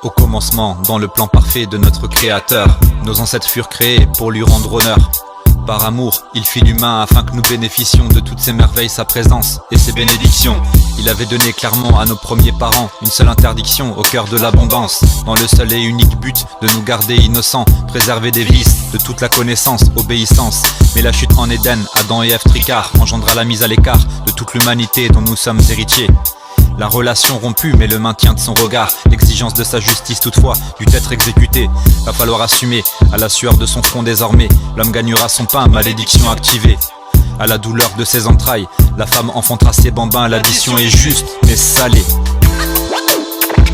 Au commencement, dans le plan parfait de notre Créateur, nos ancêtres furent créés pour lui rendre honneur. Par amour, il fit l'humain afin que nous bénéficions de toutes ses merveilles, sa présence et ses bénédictions. Il avait donné clairement à nos premiers parents une seule interdiction au cœur de l'abondance, dans le seul et unique but de nous garder innocents, préserver des vices, de toute la connaissance, obéissance. Mais la chute en Éden, Adam et Ève tricard, engendra la mise à l'écart de toute l'humanité dont nous sommes héritiers. La relation rompue mais le maintien de son regard, l'exigence de sa justice toutefois dut être exécutée. Va falloir assumer, à la sueur de son front désormais, l'homme gagnera son pain, malédiction activée. À la douleur de ses entrailles, la femme enfantera ses bambins, l'addition est juste mais salée.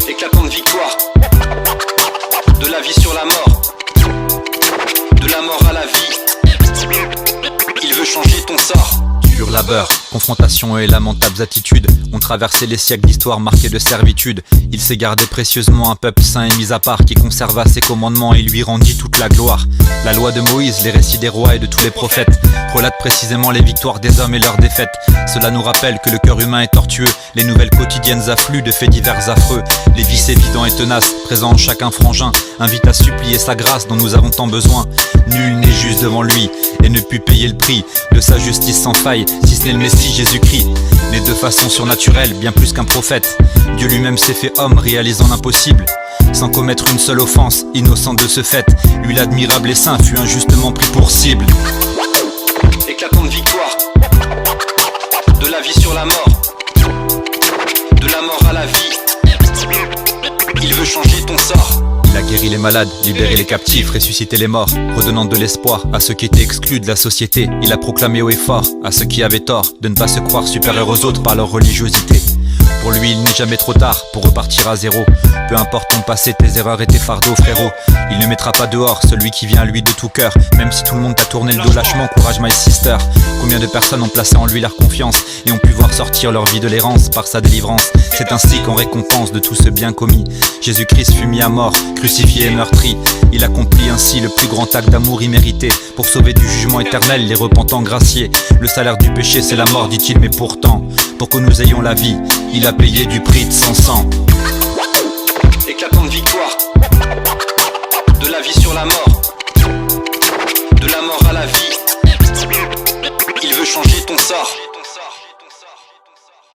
Éclatante victoire, de la vie sur la mort, de la mort à la vie, il veut changer ton sort. Dur labeur, confrontation et lamentables attitudes ont traversé les siècles d'histoire marquées de servitude. Il s'est gardé précieusement un peuple saint et mis à part, qui conserva ses commandements et lui rendit toute la gloire. La loi de Moïse, les récits des rois et de tous les prophètes relatent précisément les victoires des hommes et leurs défaites. Cela nous rappelle que le cœur humain est tortueux, les nouvelles quotidiennes affluent de faits divers affreux. Les vices évidents et tenaces, présents en chacun frangin, invitent à supplier sa grâce dont nous avons tant besoin. Nul n'est juste devant lui et ne put payer le prix de sa justice sans faille, si ce n'est le Messie Jésus-Christ. Né de façon surnaturelle, bien plus qu'un prophète, Dieu lui-même s'est fait homme, réalisant l'impossible. Sans commettre une seule offense, innocent de ce fait, lui l'admirable et saint fut injustement pris pour cible. Éclatante victoire, de la vie sur la mort, de la mort à la vie, il veut changer ton sort. Il a guéri les malades, libéré les captifs, ressuscité les morts, redonnant de l'espoir à ceux qui étaient exclus de la société. Il a proclamé haut et fort à ceux qui avaient tort de ne pas se croire supérieurs aux autres par leur religiosité. Pour lui, il n'est jamais trop tard pour repartir à zéro. Peu importe ton passé, tes erreurs et tes fardeaux, frérot. Il ne mettra pas dehors celui qui vient à lui de tout cœur. Même si tout le monde t'a tourné le dos lâchement, courage my sister. Combien de personnes ont placé en lui leur confiance et ont pu voir sortir leur vie de l'errance par sa délivrance. C'est ainsi qu'en récompense de tout ce bien commis, Jésus-Christ fut mis à mort, crucifié et meurtri. Il accomplit ainsi le plus grand acte d'amour immérité pour sauver du jugement éternel les repentants graciés. Le salaire du péché c'est la mort, dit-il, mais pourtant, pour que nous ayons la vie, il a payé du prix de son sang. Éclatante victoire, de la vie sur la mort,